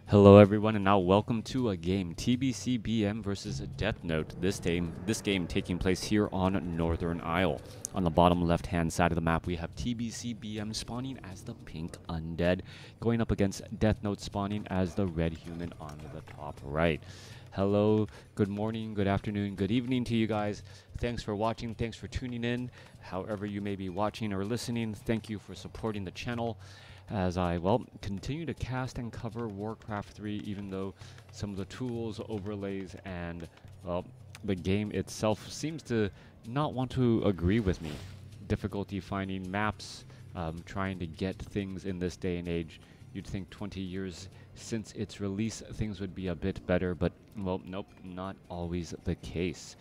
Hello everyone, and now welcome to a game, TBCBM versus Deathnote. This game taking place here on Northern Isle. On the bottom left-hand side of the map, we have TBCBM spawning as the pink undead, going up against Deathnote spawning as the red human on the top right. Hello, good morning, good afternoon, good evening to you guys. Thanks for watching, thanks for tuning in. However you may be watching or listening, thank you for supporting the channel as I, continue to cast and cover WarCraft 3, even though some of the tools, overlays, and, the game itself seems to not want to agree with me. Difficulty finding maps, trying to get things in this day and age. You'd think 20 years since its release, things would be a bit better, but, well, nope, not always the case.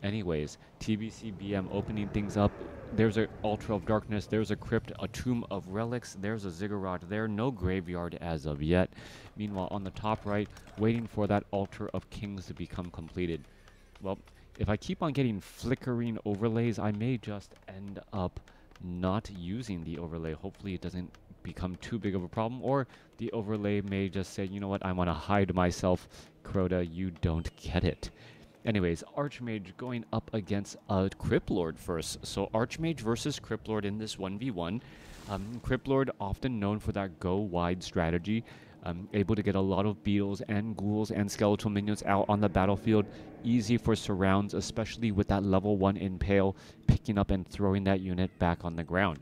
Anyways, TBCBM opening things up. There's an Altar of Darkness, there's a Crypt, a Tomb of Relics, there's a Ziggurat there, no graveyard as of yet. Meanwhile, on the top right, waiting for that Altar of Kings to become completed. Well, if I keep on getting flickering overlays, I may just end up not using the overlay. Hopefully it doesn't become too big of a problem, or the overlay may just say, you know what, I want to hide myself. Crota, you don't get it. Anyways, Archmage going up against a Cryptlord first. So Archmage versus Cryptlord in this 1v1. Cryptlord often known for that go wide strategy. Able to get a lot of beetles and ghouls and skeletal minions out on the battlefield. Easy for surrounds, especially with that level 1 impale, picking up and throwing that unit back on the ground.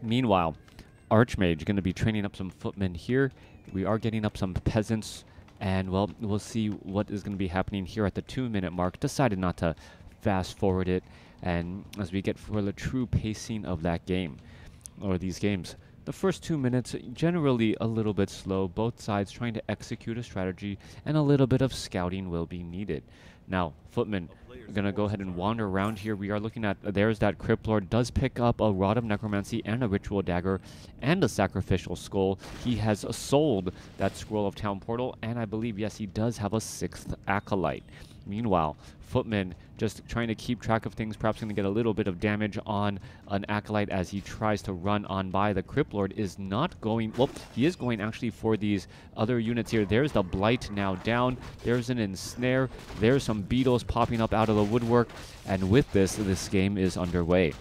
Meanwhile, Archmage going to be training up some footmen here. We are getting up some peasants. And, well, we'll see what is going to be happening here at the 2-minute mark. Decided not to fast forward it. And as we get for the true pacing of that game, or these games, the first 2 minutes, generally a little bit slow. Both sides trying to execute a strategy, and a little bit of scouting will be needed. Now, footmen are going to go ahead and wander around here. We are looking at, there's that Cryptlord, does pick up a Rod of Necromancy and a Ritual Dagger and a Sacrificial Skull. He has sold that Scroll of Town Portal, and I believe, yes, he does have a 6th Acolyte. Meanwhile, footman just trying to keep track of things, perhaps going to get a little bit of damage on an Acolyte as he tries to run on by. The Cryptlord is not going, well, he is going actually for these other units here. There's the Blight now down. There's an Ensnare. There's some beetles popping up out of the woodwork. And with this game is underway.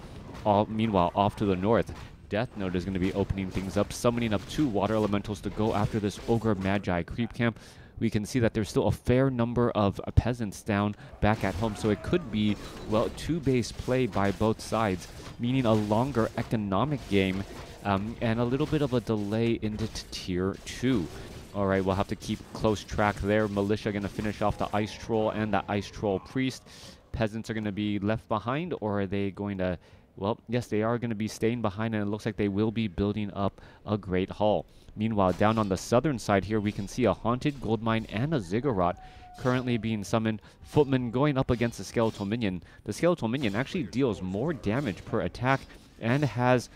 Meanwhile, off to the north, Deathnote is going to be opening things up, summoning up 2 water elementals to go after this Ogre Magi creep camp. We can see that there's still a fair number of peasants down back at home, so it could be, well, 2-base play by both sides, meaning a longer economic game and a little bit of a delay into tier 2. All right, we'll have to keep close track there. Militia going to finish off the Ice Troll and the Ice Troll Priest. Peasants are going to be left behind, or are they going to... Well, yes, they are going to be staying behind, and it looks like they will be building up a Great Hall. Meanwhile, down on the southern side here, we can see a Haunted Goldmine and a Ziggurat currently being summoned. Footman going up against a Skeletal Minion. The Skeletal Minion actually deals more damage per attack and has,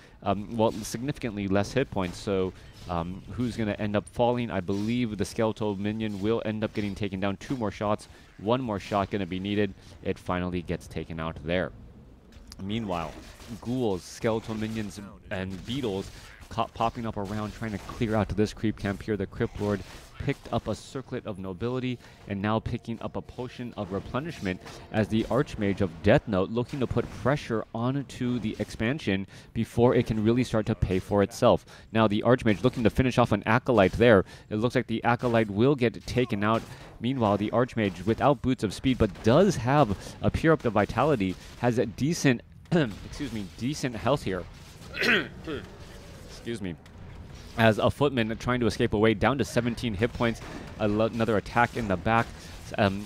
significantly less hit points. So, who's going to end up falling? I believe the Skeletal Minion will end up getting taken down. 2 more shots. 1 more shot going to be needed. It finally gets taken out there. Meanwhile, ghouls, skeletal minions, and beetles popping up around, trying to clear out to this creep camp here. The Cryptlord picked up a Circlet of Nobility and now picking up a Potion of Replenishment as the Archmage of Deathnote looking to put pressure onto the expansion before it can really start to pay for itself. Now the Archmage looking to finish off an Acolyte there. It looks like the Acolyte will get taken out. Meanwhile, the Archmage, without Boots of Speed, but does have a Pure Up the Vitality, has a decent, decent health here. Excuse me. As a footman trying to escape away, down to 17 hit points. Another attack in the back.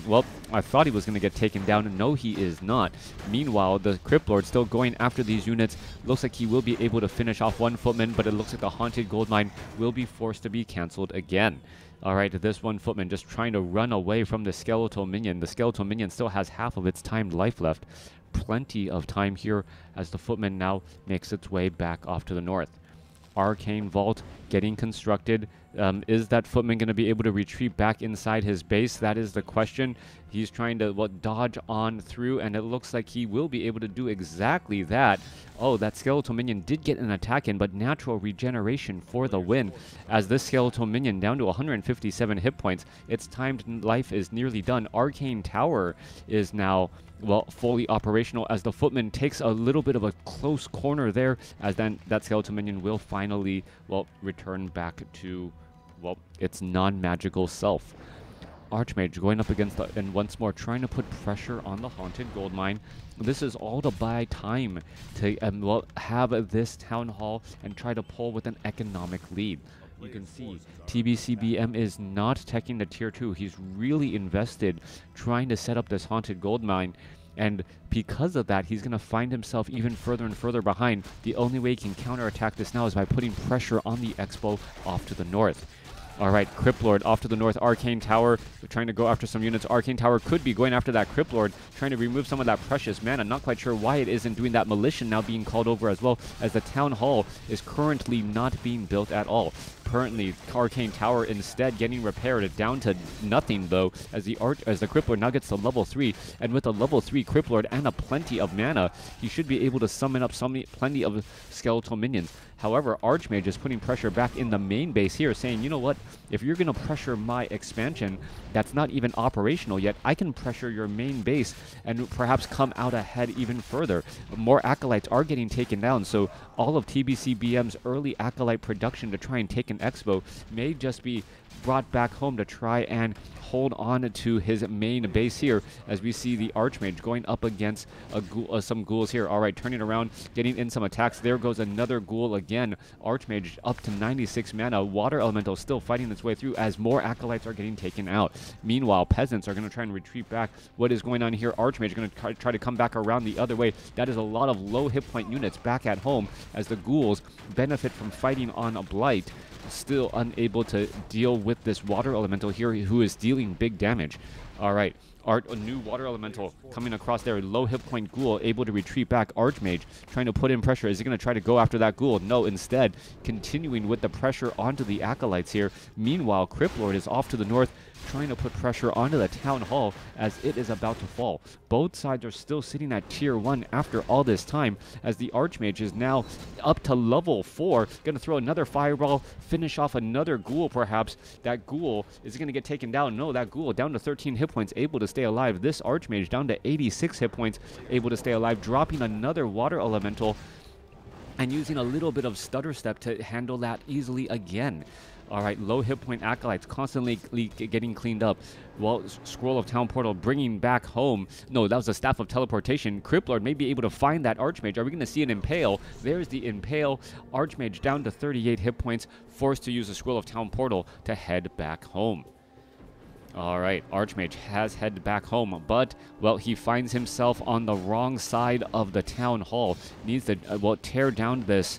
Well, I thought he was going to get taken down. No, he is not. Meanwhile, the Cryptlord still going after these units. Looks like he will be able to finish off 1 footman, but it looks like the Haunted Goldmine will be forced to be cancelled again. All right, this 1 footman just trying to run away from the Skeletal Minion. The Skeletal Minion still has half of its timed life left. Plenty of time here as the footman now makes its way back off to the north. Arcane Vault getting constructed. Is that footman going to be able to retreat back inside his base? That is the question. He's trying to dodge on through, and it looks like he will be able to do exactly that. Oh, that skeletal minion did get an attack in, but natural regeneration for the win. As this skeletal minion down to 157 hit points, its timed life is nearly done. Arcane Tower is now, well, fully operational as the footman takes a little bit of a close corner there, as then that skeletal minion will finally, well, return back to, well, its non-magical self. Archmage going up against and once more trying to put pressure on the Haunted Gold Mine. This is all to buy time to well, have this town hall and try to pull with an economic lead. You can see TBCBM is not teching the tier 2. He's really invested trying to set up this Haunted Gold Mine. And because of that, he's going to find himself even further and further behind. The only way he can counterattack this now is by putting pressure on the Expo off to the north. All right, Crypt Lord off to the north. Arcane Tower trying to go after some units. Arcane Tower could be going after that Crypt Lord, trying to remove some of that precious mana. Not quite sure why it isn't doing that. Militia now being called over as well, as the Town Hall is currently not being built at all. Currently, Arcane Tower instead getting repaired down to nothing, though, as the Crypt Lord now gets to level 3. And with a level 3 Crypt Lord and a plenty of mana, he should be able to summon up plenty of skeletal minions. However, Archmage is putting pressure back in the main base here, saying, you know what, if you're going to pressure my expansion that's not even operational yet, I can pressure your main base and perhaps come out ahead even further. More Acolytes are getting taken down, so all of TBCBM's early Acolyte production to try and take an Expo may just be brought back home to try and hold on to his main base here, as we see the Archmage going up against some ghouls here. All right, turning around, getting in some attacks. There goes another ghoul again. Archmage up to 96 mana. Water Elemental still fighting its way through as more Acolytes are getting taken out. Meanwhile, Peasants are going to try and retreat back. What is going on here? Archmage is going to try to come back around the other way. That is a lot of low hit point units back at home, as the ghouls benefit from fighting on a Blight. Still unable to deal with this Water Elemental here, who is dealing big damage. All right, a new Water Elemental coming across there. Low hit point ghoul able to retreat back. Archmage trying to put in pressure. Is he going to try to go after that ghoul? No, instead continuing with the pressure onto the Acolytes here. Meanwhile, Crypt Lord is off to the north, trying to put pressure onto the Town Hall as it is about to fall. Both sides are still sitting at tier 1 after all this time, as the Archmage is now up to level 4. Going to throw another fireball, finish off another ghoul perhaps. That ghoul is going to get taken down. No, that ghoul down to 13 hit points, able to stay alive. This Archmage down to 86 hit points, able to stay alive, dropping another Water Elemental and using a little bit of stutter step to handle that easily again. All right, low hit point Acolytes constantly getting cleaned up. Well, Scroll of Town Portal bringing back home. No, that was a Staff of Teleportation. Crypt Lord may be able to find that Archmage. Are we going to see an Impale? There's the Impale. Archmage down to 38 hit points, forced to use the Scroll of Town Portal to head back home. All right, Archmage has headed back home, but, well, he finds himself on the wrong side of the Town Hall. Needs to, well, tear down this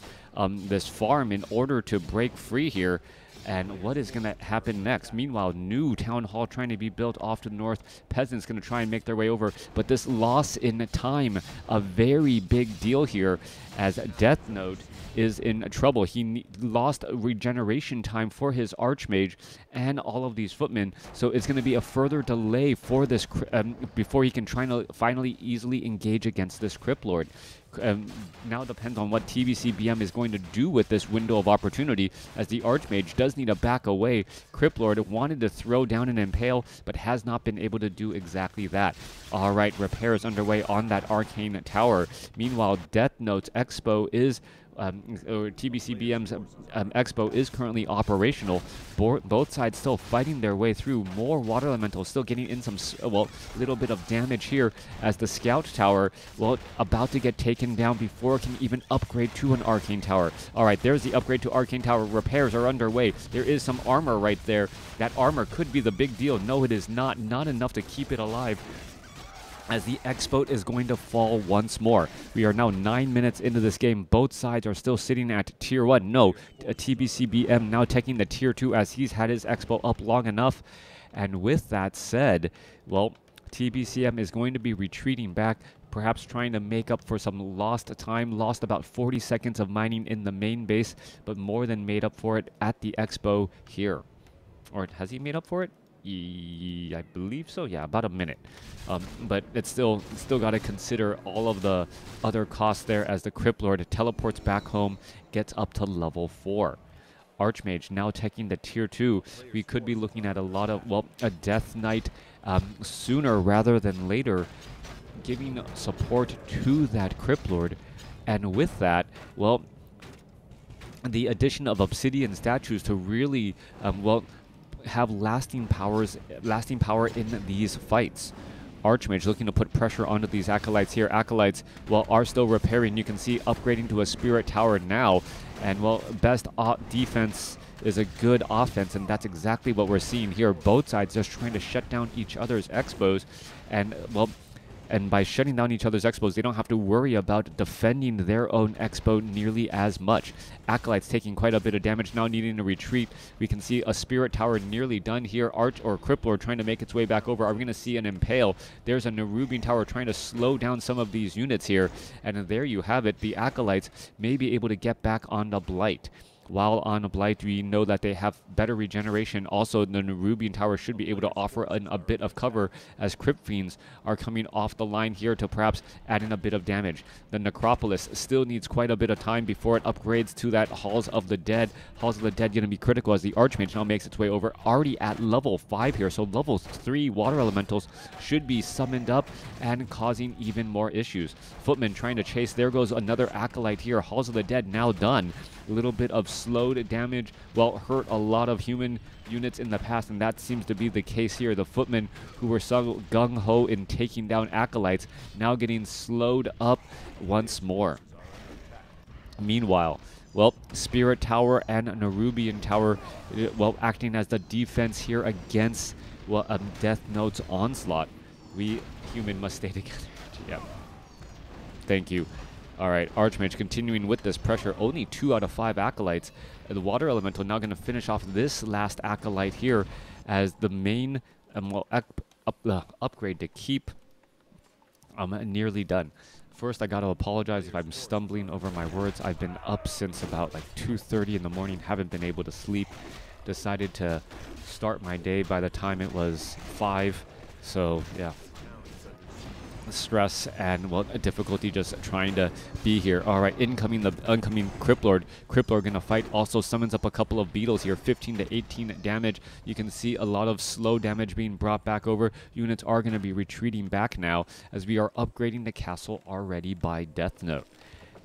farm in order to break free here. And what is going to happen next? Meanwhile, new Town Hall trying to be built off to the north. Peasants going to try and make their way over. But this loss in time, a very big deal here, as Deathnote is in trouble. He lost regeneration time for his Archmage and all of these footmen. So it's going to be a further delay for this before he can try to finally easily engage against this Crypt Lord. Now depends on what TBCBM is going to do with this window of opportunity, as the Archmage does need to back away. Crypt Lord wanted to throw down an Impale, but has not been able to do exactly that. All right, repairs underway on that Arcane Tower. Meanwhile, Deathnote's Expo is or TBCBM's Expo is currently operational. Both sides still fighting their way through. More Water Elementals still getting in some, well, little bit of damage here, as the Scout Tower, well, about to get taken down before it can even upgrade to an Arcane Tower. All right, there's the upgrade to Arcane Tower. Repairs are underway. There is some armor right there. That armor could be the big deal. No, it is not. Not enough to keep it alive, as the Expo is going to fall once more. We are now 9 minutes into this game. Both sides are still sitting at tier 1. No, TBCBM now taking the tier 2, as he's had his Expo up long enough. And with that said, well, TBCM is going to be retreating back. perhaps trying to make up for some lost time, lost about 40 seconds of mining in the main base, but more than made up for it at the expo here. Or has he made up for it? I believe so. Yeah, about a minute. But it's still got to consider all of the other costs there as the Crypt Lord teleports back home, gets up to level 4. Archmage now taking the tier 2. We could be looking at a lot of, well, a Death Knight sooner rather than later, giving support to that Crypt Lord. And with that, well, the addition of obsidian statues to really, well, have lasting power in these fights. Archmage looking to put pressure onto these acolytes here. Acolytes, well, are still repairing. You can see upgrading to a spirit tower now. And, well, best defense is a good offense, and that's exactly what we're seeing here. Both sides just trying to shut down each other's expos. And, well, and by shutting down each other's expos, they don't have to worry about defending their own expo nearly as much. Acolytes taking quite a bit of damage, now needing to retreat. We can see a spirit tower nearly done here. Arch or Crypt Lord trying to make its way back over. Are we going to see an Impale? There's a Nerubian tower trying to slow down some of these units here. And there you have it. The Acolytes may be able to get back on the Blight. While on a Blight, we know that they have better regeneration. Also, the Nerubian Tower should be able to offer a bit of cover as Crypt Fiends are coming off the line here to perhaps add in a bit of damage. The Necropolis still needs quite a bit of time before it upgrades to that Halls of the Dead. Halls of the Dead going to be critical as the Archmage now makes its way over. Already at level 5 here, so level 3 Water Elementals should be summoned up and causing even more issues. Footman trying to chase. There goes another Acolyte here. Halls of the Dead now done. A little bit of slowed damage, well, hurt a lot of human units in the past, and that seems to be the case here. The Footmen, who were so gung-ho in taking down Acolytes, now getting slowed up once more. Meanwhile, well, Spirit Tower and Nerubian Tower, well, acting as the defense here against, well, Deathnote's onslaught. We human must stay together. Yeah. Thank you. All right, Archmage continuing with this pressure. Only 2 out of 5 Acolytes. The Water Elemental now going to finish off this last Acolyte here as the main well, upgrade to keep nearly done. First, I got to apologize if I'm stumbling over my words. I've been up since about like 2:30 in the morning. Haven't been able to sleep. Decided to start my day by the time it was 5. So, yeah. Stress and, well, difficulty just trying to be here. All right, incoming Crypt Lord. Crypt Lord gonna fight. Also summons up a couple of beetles here. 15 to 18 damage. You can see a lot of slow damage being brought back over. Units are gonna be retreating back now as we are upgrading the castle already by Deathnote.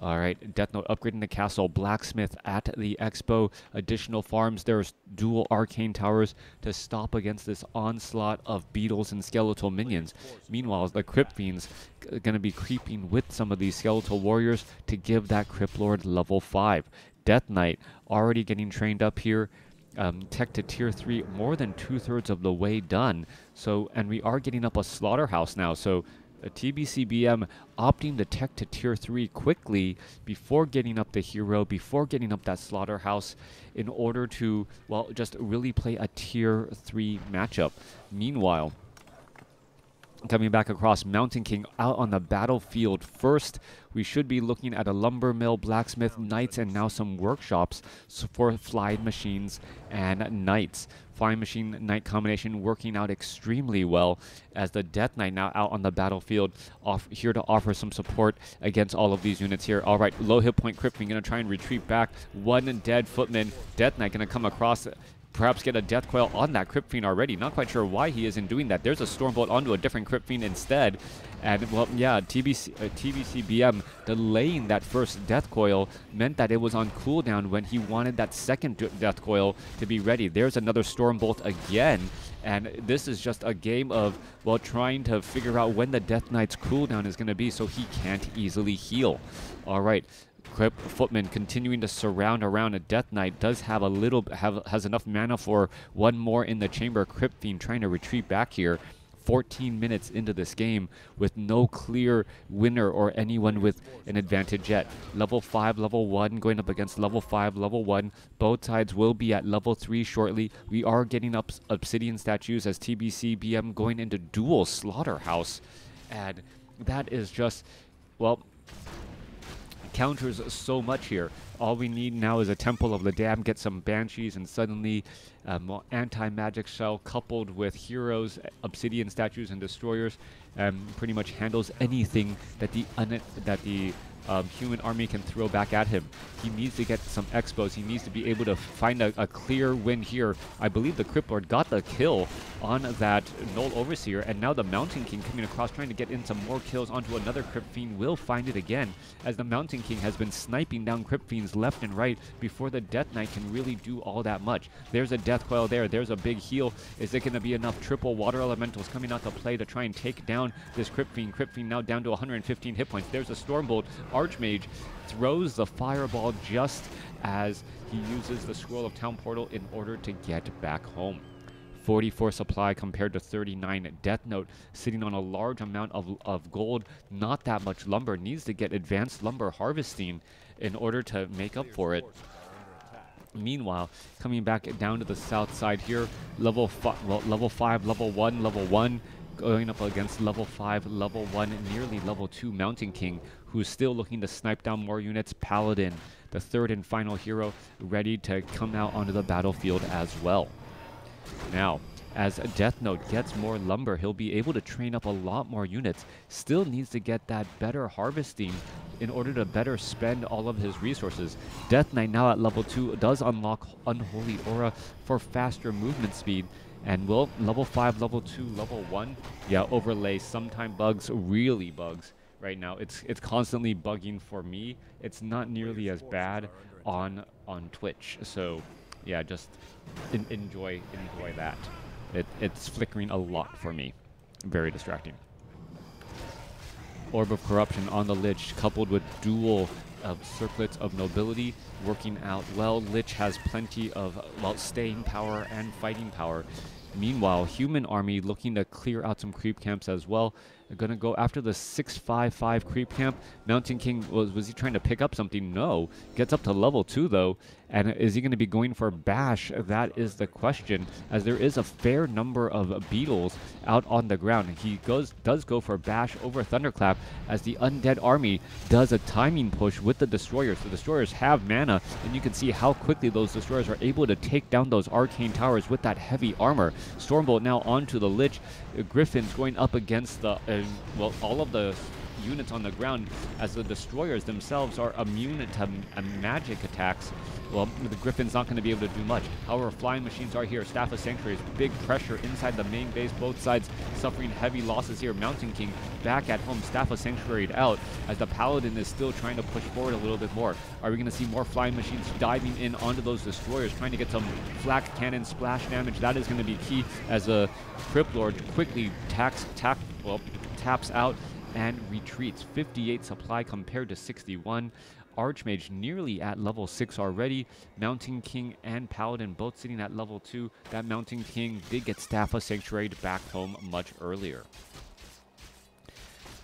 All right, Deathnote upgrading the castle. Blacksmith at the expo. Additional farms. There's dual arcane towers to stop against this onslaught of beetles and skeletal minions. Meanwhile, the Crypt Fiends going to be creeping with some of these skeletal warriors to give that Crypt Lord level 5. Death Knight already getting trained up here. Tech to tier 3, more than 2/3 of the way done. So, and we are getting up a slaughterhouse now. So, a TBCBM opting to tech to tier 3 quickly before getting up the hero, before getting up that slaughterhouse in order to, well, just really play a tier 3 matchup. Meanwhile, coming back across, Mountain King out on the battlefield first. We should be looking at a lumber mill, blacksmith, knights, and now some workshops for flying machines and knights. Flying machine knight combination working out extremely well as the Death Knight now out on the battlefield, here to offer some support against all of these units here. All right, low hit point Crypt Fiend going to try and retreat back. One dead Footman. Death Knight going to come across, perhaps get a Death Coil on that Crypt Fiend already. Not quite sure why he isn't doing that. There's a Stormbolt onto a different Crypt Fiend instead. And, well, yeah, TBCBM delaying that first Death Coil meant that it was on cooldown when he wanted that second Death Coil to be ready. There's another Stormbolt again. And this is just a game of, well, trying to figure out when the Death Knight's cooldown is going to be so he can't easily heal. All right. Footman continuing to surround around. A Death Knight does have has enough mana for one more in the chamber. Crypt Fiend trying to retreat back here. 14 minutes into this game with no clear winner or anyone with an advantage yet. Level 5, level 1 going up against level 5, level 1. Both sides will be at level 3 shortly. We are getting up obsidian statues as TBCBM going into dual slaughterhouse. And that is just, well, counters so much here. All we need now is a Temple of the Dam, get some Banshees, and suddenly anti-magic shell coupled with heroes, obsidian statues, and destroyers pretty much handles anything that the human army can throw back at him. He needs to get some expos. He needs to be able to find a clear win here. I believe the Crypt Lord got the kill on that Null Overseer, and now the Mountain King coming across trying to get in some more kills onto another Crypt Fiend will find it again, as the Mountain King has been sniping down Crypt Fiends left and right before the Death Knight can really do all that much. There's a Death Coil there. There's a big heal. Is it going to be enough triple Water Elementals coming out to play to try and take down this Crypt Fiend? Crypt Fiend now down to 115 hit points. There's a Stormbolt. Archmage throws the Fireball just as he uses the Scroll of Town Portal in order to get back home. 44 supply compared to 39. Deathnote sitting on a large amount of gold, not that much lumber, needs to get advanced lumber harvesting in order to make up for it. Meanwhile, coming back down to the south side here, level 5, level 1, going up against level 5, level 1, nearly level 2 Mountain King, who's still looking to snipe down more units. Paladin, the third and final hero, ready to come out onto the battlefield as well. Now, as Deathnote gets more lumber, he'll be able to train up a lot more units. Still needs to get that better harvesting in order to better spend all of his resources. Death Knight now at level 2 does unlock Unholy Aura for faster movement speed. And will level 5, level 2, level 1, yeah, overlay sometime bugs, really bugs right now. It's constantly bugging for me. It's not nearly as bad on Twitch. So yeah, just enjoy that. It's flickering a lot for me. Very distracting. Orb of Corruption on the Lich, coupled with dual circlets of nobility working out well. Lich has plenty of, well, staying power and fighting power. Meanwhile, human army looking to clear out some creep camps as well. They're going to go after the 655 creep camp. Mountain King, was he trying to pick up something? No. Gets up to level 2 though. And is he going to be going for Bash? That is the question, as there is a fair number of beetles out on the ground. He does go for Bash over Thunderclap, as the Undead army does a timing push with the Destroyers. The Destroyers have mana, and you can see how quickly those Destroyers are able to take down those Arcane Towers with that heavy armor. Stormbolt now onto the Lich. Griffins going up against the, well, all of the units on the ground, as the Destroyers themselves are immune to magic attacks. Well, the Griffin's not going to be able to do much. However, flying machines are here. Staff of Sanctuaries, big pressure inside the main base. Both sides suffering heavy losses here. Mountain King back at home. Staff of Sanctuary out, as the Paladin is still trying to push forward a little bit more. Are we going to see more flying machines diving in onto those Destroyers, trying to get some flak cannon splash damage? That is going to be key, as the Crypt Lord quickly taps out and retreats. 58 supply compared to 61. Archmage nearly at level 6 already. Mountain King and Paladin both sitting at level 2. That Mountain King did get Staff of Sanctuary back home much earlier.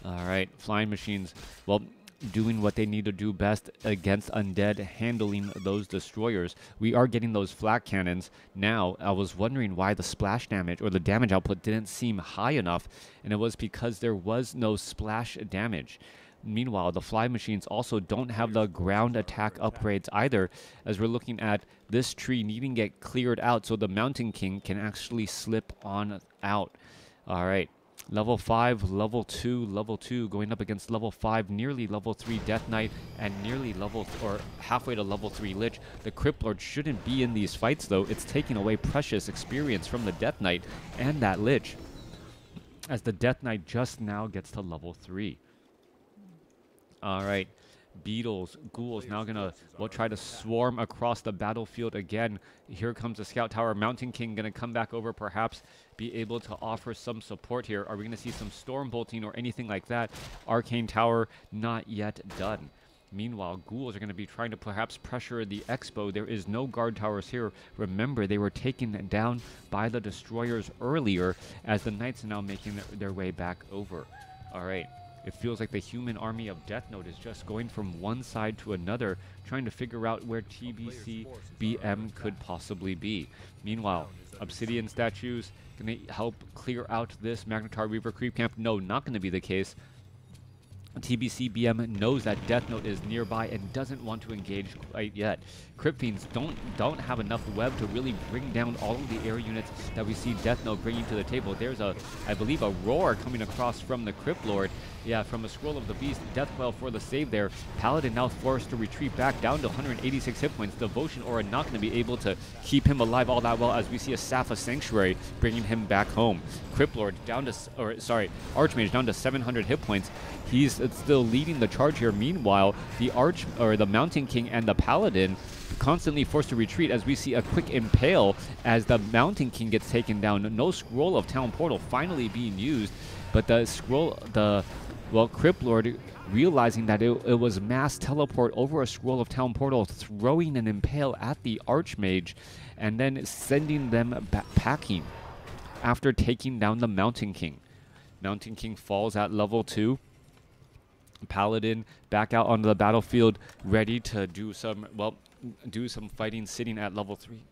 Alright, flying machines, well, doing what they need to do best against undead, handling those destroyers. We are getting those flak cannons. Now, I was wondering why the splash damage or the damage output didn't seem high enough, and it was because there was no splash damage. Meanwhile, the fly machines also don't have the ground attack upgrades either, as we're looking at this tree needing to get cleared out so the Mountain King can actually slip on out. Alright. Level 5, level 2, going up against level 5, nearly level 3 Death Knight, and nearly halfway to level 3 Lich. The Crypt Lord shouldn't be in these fights though. It's taking away precious experience from the Death Knight and that Lich, as the Death Knight just now gets to level 3. Alright. Beetles, ghouls now gonna try to swarm across the battlefield again. Here comes the scout tower. Mountain King gonna come back over, perhaps be able to offer some support here. Are we gonna see some storm bolting or anything like that? Arcane tower not yet done. Meanwhile, ghouls are going to be trying to perhaps pressure the expo. There is no guard towers here. Remember, they were taken down by the destroyers earlier, as the knights are now making their way back over. All right. It feels like the human army of Deathnote is just going from one side to another, trying to figure out where TBC BM could possibly be. Meanwhile, obsidian statues going to help clear out this Magnetar Reaver creep camp. No, not going to be the case. TBCBM knows that Deathnote is nearby and doesn't want to engage quite yet. Crypt Fiends don't have enough web to really bring down all of the air units that we see Deathnote bringing to the table. There's I believe, a roar coming across from the Crypt Lord. Yeah, from a Scroll of the Beast, Death Coil for the save there. Paladin now forced to retreat back down to 186 hit points. Devotion Aura not going to be able to keep him alive all that well, as we see a Staff of Sanctuary bringing him back home. Crypt Lord down to, Archmage down to 700 hit points. He's still leading the charge here. Meanwhile, the Mountain King and the Paladin constantly forced to retreat, as we see a quick impale as the Mountain King gets taken down. No Scroll of Town Portal finally being used, but Crypt Lord, realizing that it was mass teleport over a Scroll of Town Portal, throwing an impale at the Archmage, and then sending them packing after taking down the Mountain King. Mountain King falls at level 2. Paladin back out onto the battlefield, ready to do some fighting, sitting at level 3.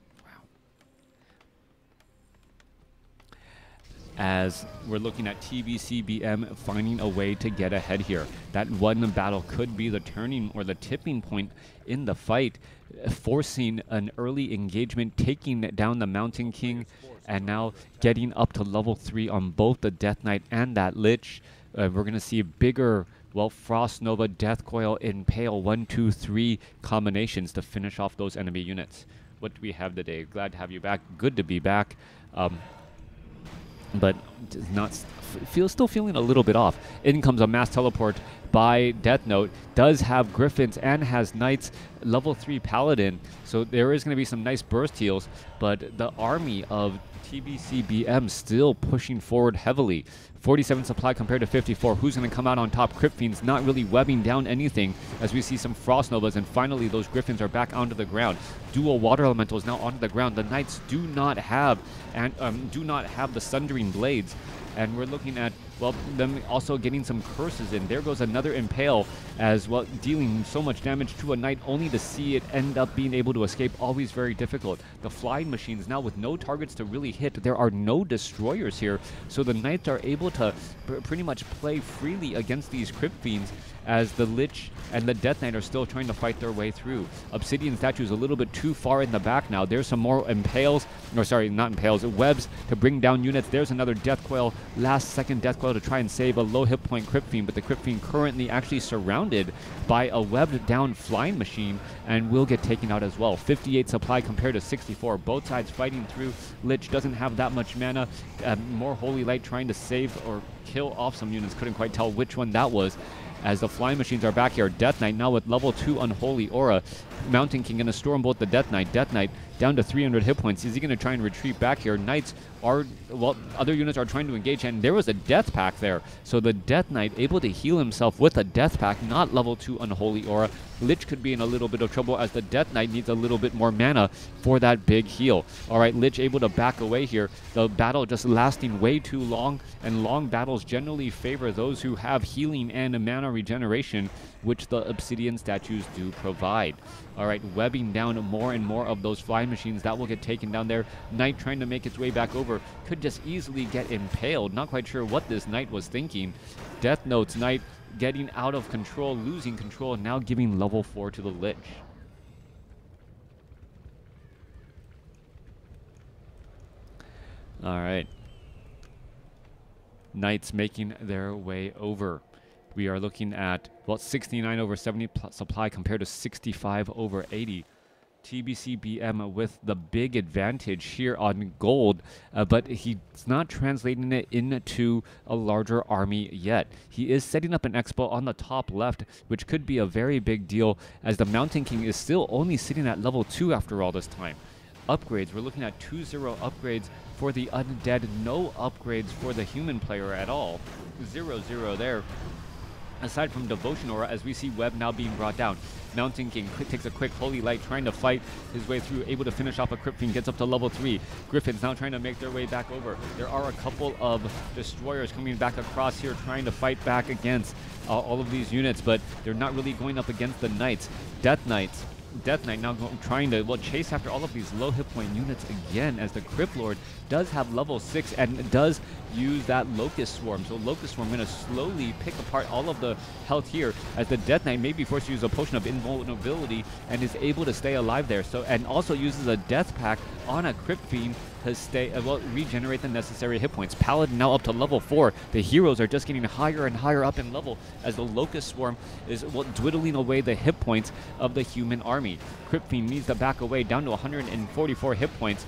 As we're looking at TBCBM finding a way to get ahead here. That one battle could be the turning or the tipping point in the fight, forcing an early engagement, taking down the Mountain King, and now getting up to level 3 on both the Death Knight and that Lich. We're going to see bigger, Frost Nova, Death Coil, Impale, 1, 2, 3 combinations to finish off those enemy units. What do we have today? Glad to have you back. Good to be back. But still feeling a little bit off. In comes a mass teleport by Deathnote. Does have Griffins and has Knights, level 3 Paladin. So there is going to be some nice burst heals, but the army of TBCBM still pushing forward heavily. 47 supply compared to 54. Who's going to come out on top? Crypt Fiends not really webbing down anything, as we see some Frost Novas, and finally those Griffins are back onto the ground. Dual Water Elementals now onto the ground. The Knights do not have the Sundering Blades, and we're looking at them also getting some curses in. There goes another Impale, as dealing so much damage to a Knight, only to see it end up being able to escape. Always very difficult. The flying machines now with no targets to really hit. There are no destroyers here, so the Knights are able to pretty much play freely against these Crypt Fiends, as the Lich and the Death Knight are still trying to fight their way through. Obsidian Statue's a little bit too far in the back now. There's some more webs to bring down units. There's another Death Coil, last second Death Coil to try and save a low hit point Crypt Fiend, but the Crypt Fiend currently actually surrounded by a webbed down flying machine and will get taken out as well. 58 supply compared to 64. Both sides fighting through. Lich doesn't have that much mana. More Holy Light trying to save or kill off some units. Couldn't quite tell which one that was, as the flying machines are back here. Death Knight now with level 2 Unholy Aura. Mountain King going to storm both the Death Knight. Death Knight down to 300 hit points. Is he going to try and retreat back here? Knights are, other units are trying to engage, and there was a Death Pack there. So the Death Knight able to heal himself with a Death Pack, not level 2 Unholy Aura. Lich could be in a little bit of trouble, as the Death Knight needs a little bit more mana for that big heal. All right, Lich able to back away here. The battle just lasting way too long, and long battles generally favor those who have healing and mana regeneration, which the Obsidian Statues do provide. All right, webbing down more and more of those flying machines. That will get taken down there. Knight trying to make its way back over. Could just easily get impaled. Not quite sure what this Knight was thinking. Deathnote's Knight getting out of control, losing control, and now giving level 4 to the Lich. All right. Knights making their way over. We are looking at, 69 over 70 supply compared to 65 over 80. TBCBM with the big advantage here on gold, but he's not translating it into a larger army yet. He is setting up an expo on the top left, which could be a very big deal, as the Mountain King is still only sitting at level 2 after all this time. Upgrades, we're looking at 2-0 upgrades for the undead, no upgrades for the human player at all. 0-0 there. Aside from Devotion Aura, as we see Web now being brought down. Mountain King takes a quick Holy Light, trying to fight his way through, able to finish off a Crypt Fiend, gets up to level 3. Griffins now trying to make their way back over. There are a couple of Destroyers coming back across here, trying to fight back against all of these units, but they're not really going up against the Knights. Death Knights Death Knight now trying to, well, chase after all of these low hit point units again, as the Crypt Lord does have level 6 and does use that Locust Swarm. So Locust Swarm going to slowly pick apart all of the health here, as the Death Knight may be forced to use a potion of invulnerability and is able to stay alive there. So, and also uses a Death Pack on a Crypt Fiend to stay, well, regenerate the necessary hit points. Paladin now up to level 4. The heroes are just getting higher and higher up in level as the Locust Swarm is, well, dwindling away the hit points of the human army. Crypt Fiend needs to back away down to 144 hit points.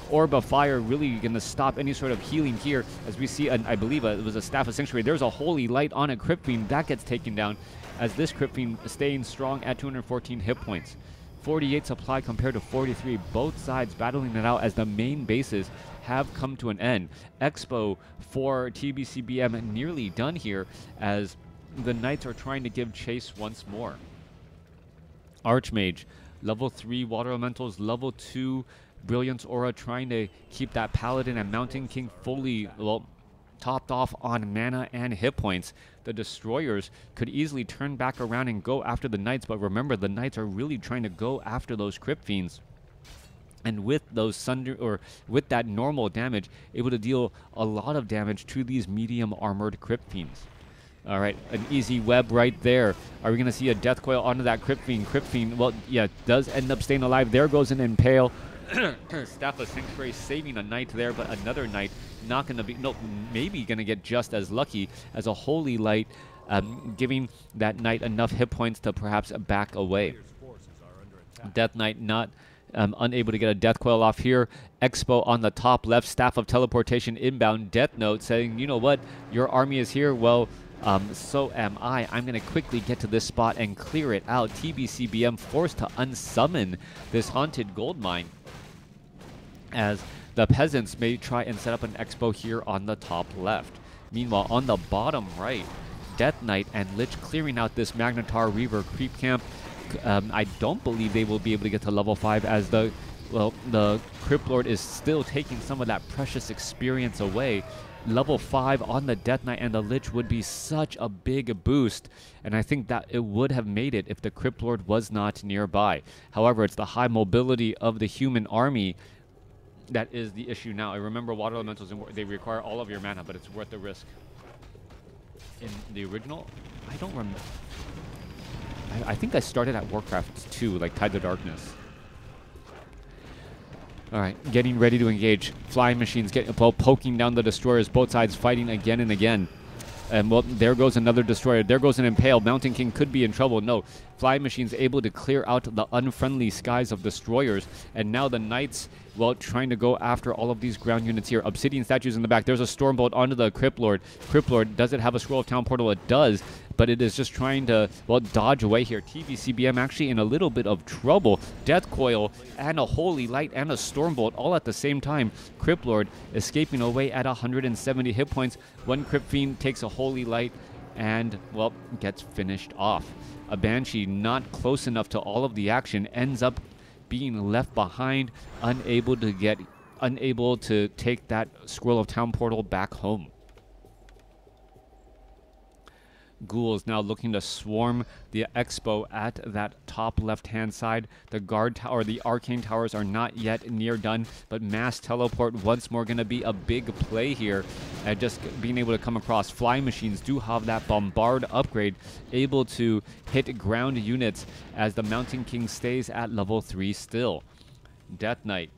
Orb of Fire really going to stop any sort of healing here, as we see, I believe it was a Staff of Sanctuary. There's a Holy Light on a Crypt Fiend. That gets taken down, as this Crypt Fiend staying strong at 214 hit points. 48 supply compared to 43. Both sides battling it out as the main bases have come to an end. Expo for TBCBM nearly done here, as the Knights are trying to give chase once more. Archmage, level 3 Water Elementals, level 2 Brilliance Aura, trying to keep that Paladin and Mountain King fully, well, topped off on mana and hit points. The Destroyers could easily turn back around and go after the Knights, but remember, the Knights are really trying to go after those Crypt Fiends. And with those with that normal damage, able to deal a lot of damage to these medium armored Crypt Fiends. All right, an easy web right there. Are we going to see a Death Coil onto that Crypt Fiend? Crypt Fiend, well, yeah, does end up staying alive. There goes an Impale. Staff of Sanctuary saving a Knight there, but another Knight not going to be, no, maybe going to get just as lucky as a Holy Light, giving that Knight enough hit points to perhaps back away. Death Knight not unable to get a Death Coil off here. Expo on the top left, Staff of Teleportation inbound. Deathnote saying, you know what, your army is here, well, so am I. I'm going to quickly get to this spot and clear it out. TBCBM forced to unsummon this haunted gold mine, as the peasants may try and set up an expo here on the top left. Meanwhile, on the bottom right, Death Knight and Lich clearing out this Magnetar Reaver creep camp. I don't believe they will be able to get to level 5, as the Crypt Lord is still taking some of that precious experience away. Level 5 on the Death Knight and the Lich would be such a big boost, and I think that it would have made it if the Crypt Lord was not nearby. However, it's the high mobility of the human army that is the issue now. I remember Water Elementals, they require all of your mana, but it's worth the risk. In the original, I don't remember. I think I started at WarCraft 2, like Tides of Darkness. All right, getting ready to engage. Flying machines poking down the destroyers, both sides fighting again and again. And, well, there goes another destroyer. There goes an Impale. Mountain King could be in trouble. No, Flying Machines able to clear out the unfriendly skies of destroyers. And now the Knights, well, trying to go after all of these ground units here. Obsidian statues in the back. There's a Stormbolt onto the Crypt Lord. Crypt Lord, does it have a Scroll of Town Portal? It does, but it is just trying to, well, dodge away here. TBCBM actually in a little bit of trouble. Death Coil and a Holy Light and a Stormbolt all at the same time. Crypt Lord escaping away at 170 hit points. One Crypt Fiend takes a Holy Light and, well, gets finished off. A Banshee not close enough to all of the action, ends up being left behind, unable to take that Scroll of Town Portal back home. Ghouls now looking to swarm the expo at that top left-hand side. The guard tower, the arcane towers are not yet near done, but mass teleport once more going to be a big play here. And just being able to come across. Flying machines do have that bombard upgrade, able to hit ground units as the Mountain King stays at level 3 still. Death Knight,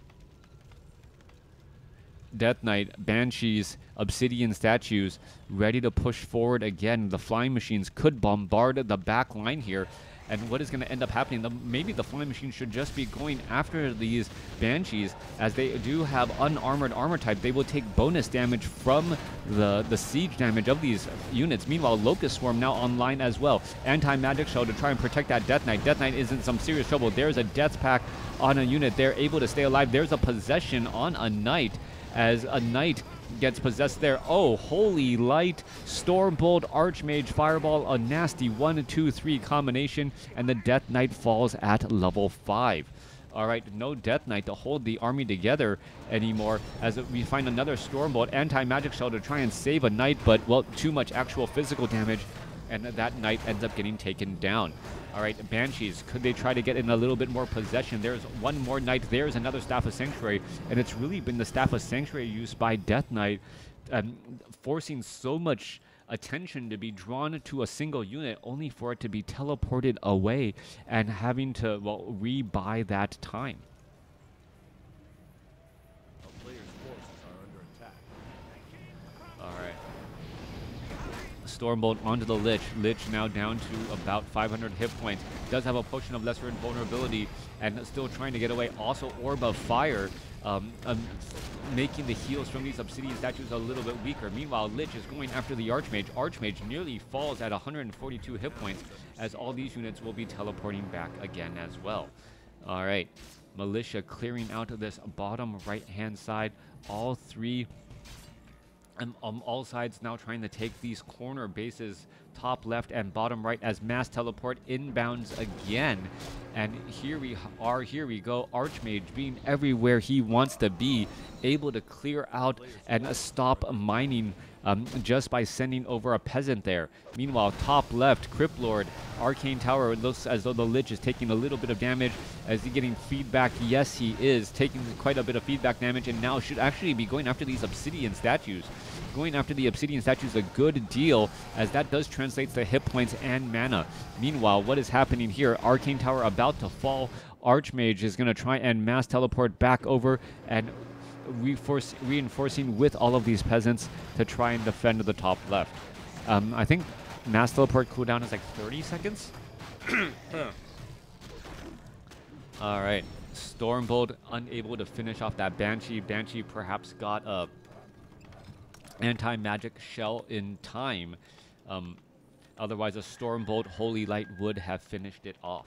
Banshees, Obsidian statues, ready to push forward again. The Flying Machines could bombard the back line here. And what is going to end up happening? Maybe the Flying Machines should just be going after these Banshees, as they do have unarmored armor type. They will take bonus damage from the siege damage of these units. Meanwhile, Locust Swarm now online as well. Anti-magic shell to try and protect that Death Knight. Death Knight is in some serious trouble. There's a Death Pack on a unit. They're able to stay alive. There's a possession on a Knight, as a Knight gets possessed there. Oh, Holy Light, Stormbolt, Archmage, Fireball, a nasty 1-2-3 combination, and the Death Knight falls at level 5. All right, no Death Knight to hold the army together anymore, as we find another Stormbolt, anti-magic shell to try and save a Knight, but, well, too much actual physical damage, and that Knight ends up getting taken down. All right, Banshees, could they try to get in a little bit more possession? There's one more Knight. There's another Staff of Sanctuary, and it's really been the Staff of Sanctuary used by Death Knight, forcing so much attention to be drawn to a single unit, only for it to be teleported away and having to, well, re-buy that time. Alright. Stormbolt onto the Lich. Lich now down to about 500 hit points. Does have a potion of lesser invulnerability and still trying to get away. Also Orb of Fire, making the heals from these Obsidian statues a little bit weaker. Meanwhile, Lich is going after the Archmage. Archmage nearly falls at 142 hit points, as all these units will be teleporting back again as well. Alright. Militia clearing out of this bottom right-hand side. All three... all sides now trying to take these corner bases, top left and bottom right, as mass teleport inbounds again. And here we are, here we go. Archmage being everywhere he wants to be, able to clear out and stop mining just by sending over a peasant there. Meanwhile, top left, Crypt Lord, Arcane Tower, it looks as though the Lich is taking a little bit of damage. Is he getting feedback? Yes, he is taking quite a bit of feedback damage, and now should actually be going after these Obsidian statues. Going after the Obsidian statues a good deal, as that does translate to hit points and mana. Meanwhile, what is happening here? Arcane Tower about to fall. Archmage is going to try and mass teleport back over and reinforcing with all of these peasants to try and defend the top left. I think mass teleport cooldown is like 30 seconds. All right, Stormbolt unable to finish off that Banshee. Banshee perhaps got a anti-magic shell in time. Otherwise, a Stormbolt Holy Light would have finished it off.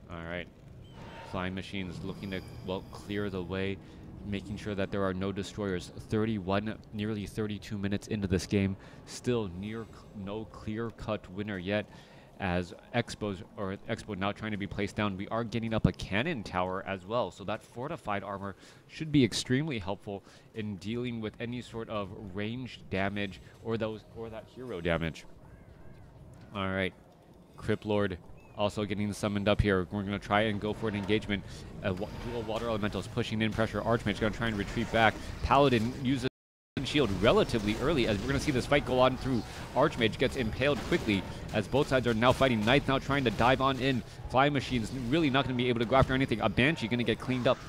All right, Flying Machines looking to, well, clear the way, making sure that there are no destroyers. 31, nearly 32 minutes into this game, still no clear-cut winner yet, as Expo now trying to be placed down. We are getting up a cannon tower as well, so that fortified armor should be extremely helpful in dealing with any sort of ranged damage or that hero damage. All right, Crypt Lord also getting summoned up here. We're going to try and go for an engagement. Dual water elementals pushing in pressure. Archmage going to try and retreat back. Paladin uses shield relatively early, as we're going to see this fight go on through. Archmage gets impaled quickly, as both sides are now fighting. Knights now trying to dive on in. Flying Machines really not going to be able to go after anything. A Banshee going to get cleaned up.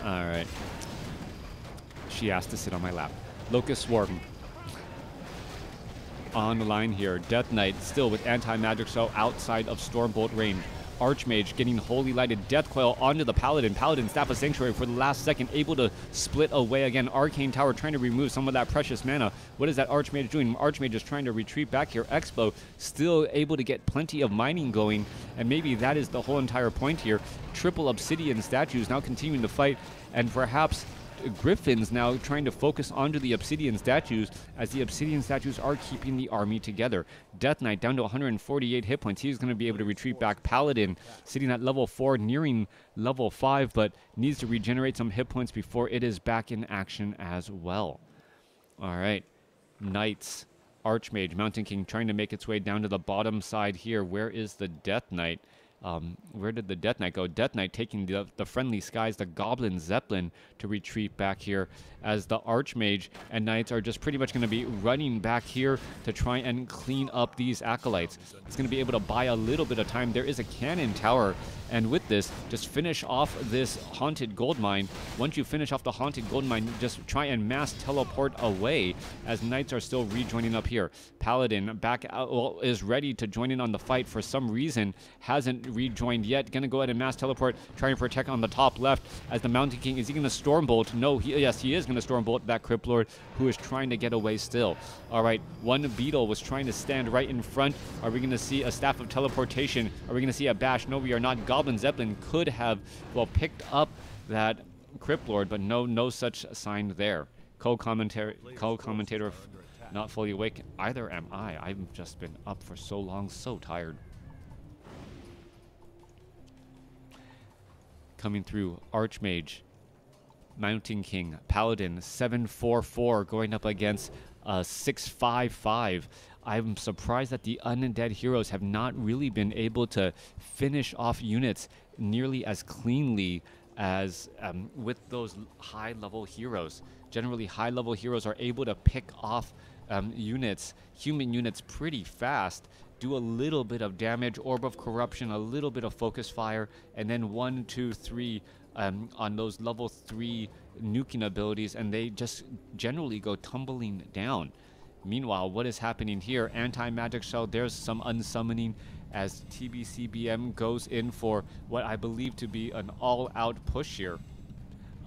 All right. She asked to sit on my lap. Locust Swarm on the line here. Death Knight still with anti-magic shell outside of Stormbolt range. Archmage getting Holy Lighted Death Coil onto the Paladin. Paladin Staff of Sanctuary for the last second, able to split away again. Arcane Tower trying to remove some of that precious mana. What is that Archmage doing? Archmage is trying to retreat back here. Expo still able to get plenty of mining going, and maybe that is the whole entire point here. Triple Obsidian statues now continuing to fight, and perhaps Griffins now trying to focus onto the Obsidian statues, as the Obsidian statues are keeping the army together. Death Knight down to 148 hit points. He's going to be able to retreat back. Paladin sitting at level 4, nearing level 5, but needs to regenerate some hit points before it is back in action as well. All right. Knights. Archmage, Mountain King trying to make its way down to the bottom side here. Where is the Death Knight? Where did the Death Knight go? Death Knight taking the friendly skies, the Goblin Zeppelin, to retreat back here, as the Archmage and Knights are just pretty much going to be running back here to try and clean up these Acolytes. It's going to be able to buy a little bit of time. There is a cannon tower, and with this, just finish off this Haunted Gold Mine. Once you finish off the Haunted Gold Mine, just try and mass teleport away, as Knights are still rejoining up here. Paladin back out, well, is ready to join in on the fight. For some reason, hasn't rejoined yet. Gonna go ahead and mass teleport, try and protect on the top left, as the Mountain King, is he gonna Stormbolt? No, yes, he is gonna Stormbolt that Crypt Lord, who is trying to get away still. All right, one Beetle was trying to stand right in front. Are we gonna see a Staff of Teleportation? Are we gonna see a bash? No, we are not. Goblin Zeppelin could have, well, picked up that Crypt Lord, but no such sign there. Co-commentator not fully awake. Either am I. I've just been up for so long, so tired. coming through. Archmage, Mountain King, Paladin, 744 going up against 655. I'm surprised that the undead heroes have not really been able to finish off units nearly as cleanly as with those high-level heroes. Generally, high-level heroes are able to pick off units, human units, pretty fast, do a little bit of damage, Orb of Corruption, a little bit of Focus Fire, and then 1, 2, 3 on those level 3 nuking abilities, and they just generally go tumbling down. Meanwhile, what is happening here? Anti-magic shell, there's some unsummoning as TBCBM goes in for what I believe to be an all-out push here.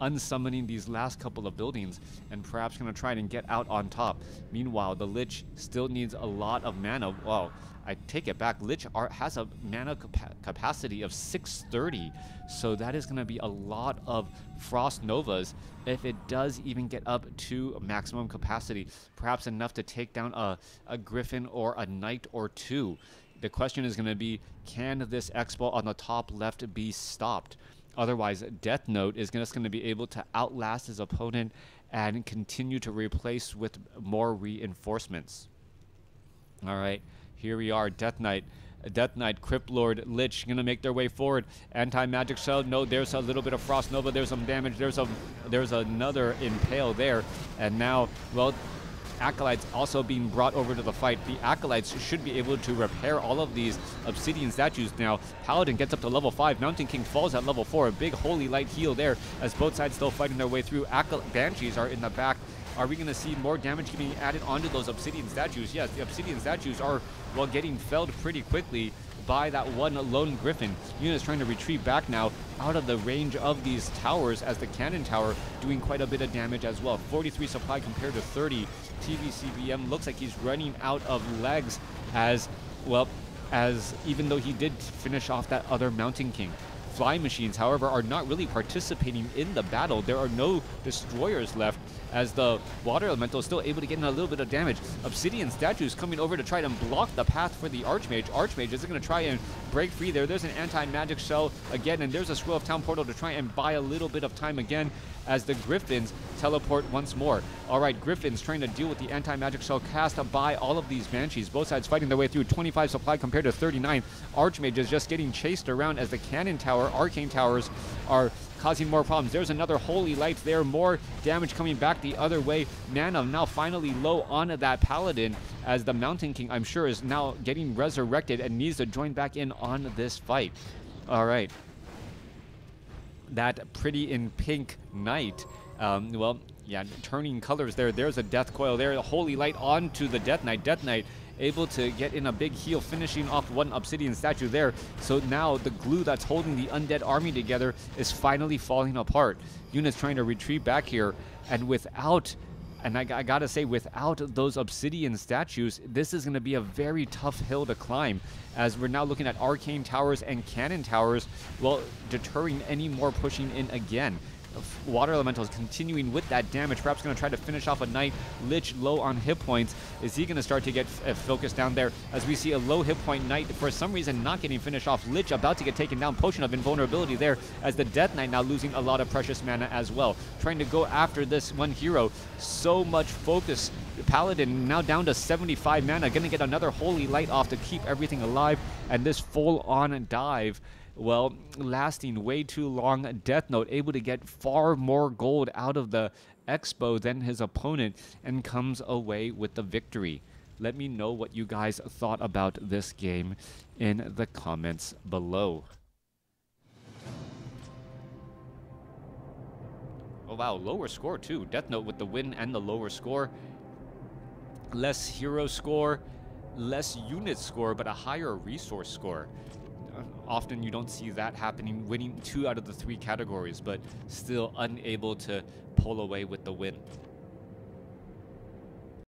Unsummoning these last couple of buildings and perhaps going to try and get out on top. Meanwhile, the Lich still needs a lot of mana. Well, I take it back. Lich has a mana capacity of 630, so that is going to be a lot of Frost Novas if it does even get up to maximum capacity. Perhaps enough to take down a Griffin or a Knight or two. The question is going to be, can this Expo on the top left be stopped? Otherwise, Deathnote is just going to be able to outlast his opponent and continue to replace with more reinforcements. All right, here we are, Death Knight, Crypt Lord, Lich going to make their way forward. Anti-magic shell, no, there's a little bit of Frost Nova, there's some damage, there's another Impale there, and now, well, Acolytes also being brought over to the fight. The Acolytes should be able to repair all of these obsidian statues now. Paladin gets up to level 5. Mountain King falls at level 4. A big holy light heal there as both sides still fighting their way through. Banshees are in the back. Are we going to see more damage being added onto those obsidian statues? Yes, the obsidian statues are, well, getting felled pretty quickly by that one lone Griffin. Unit's trying to retreat back now out of the range of these towers as the cannon tower doing quite a bit of damage as well. 43 supply compared to 30. TVCBM looks like he's running out of legs as, well, as even though he did finish off that other Mountain King. Fly machines, however, are not really participating in the battle. There are no destroyers left as the water elemental is still able to get in a little bit of damage. Obsidian statues coming over to try and block the path for the Archmage. Archmage is going to try and break free there. There's an anti-magic shell again, and there's a Scroll of Town portal to try and buy a little bit of time again as the Griffins teleport once more. All right, Griffins trying to deal with the anti-magic shell cast by all of these Banshees. Both sides fighting their way through. 25 supply compared to 39. Archmage is just getting chased around as the cannon tower, arcane towers are causing more problems. There's another holy light there. More damage coming back the other way. Mana now finally low on that Paladin as the Mountain King, I'm sure, is now getting resurrected and needs to join back in on this fight. All right. That pretty in pink Knight, well, yeah, turning colors there. There's a Death Coil there. A holy light onto the Death Knight. Death Knight able to get in a big heal, finishing off one obsidian statue there. So now the glue that's holding the undead army together is finally falling apart. Units trying to retreat back here, and without, and I gotta say, without those obsidian statues, this is going to be a very tough hill to climb, as we're now looking at arcane towers and cannon towers, well, deterring any more pushing in again. Water Elemental is continuing with that damage, perhaps going to try to finish off a Knight. Lich low on hit points. Is he going to start to get focused down there as we see a low hit point Knight for some reason not getting finished off. Lich about to get taken down. Potion of Invulnerability there as the Death Knight now losing a lot of precious mana as well. Trying to go after this one hero. So much focus. Paladin now down to 75 mana. Going to get another Holy Light off to keep everything alive. And this full-on dive, well, lasting way too long. Deathnote able to get far more gold out of the Expo than his opponent and comes away with the victory. Let me know what you guys thought about this game in the comments below. Oh wow, lower score too. Deathnote with the win and the lower score. Less hero score, less unit score, but a higher resource score. Often you don't see that happening, winning 2 out of the 3 categories, but still unable to pull away with the win.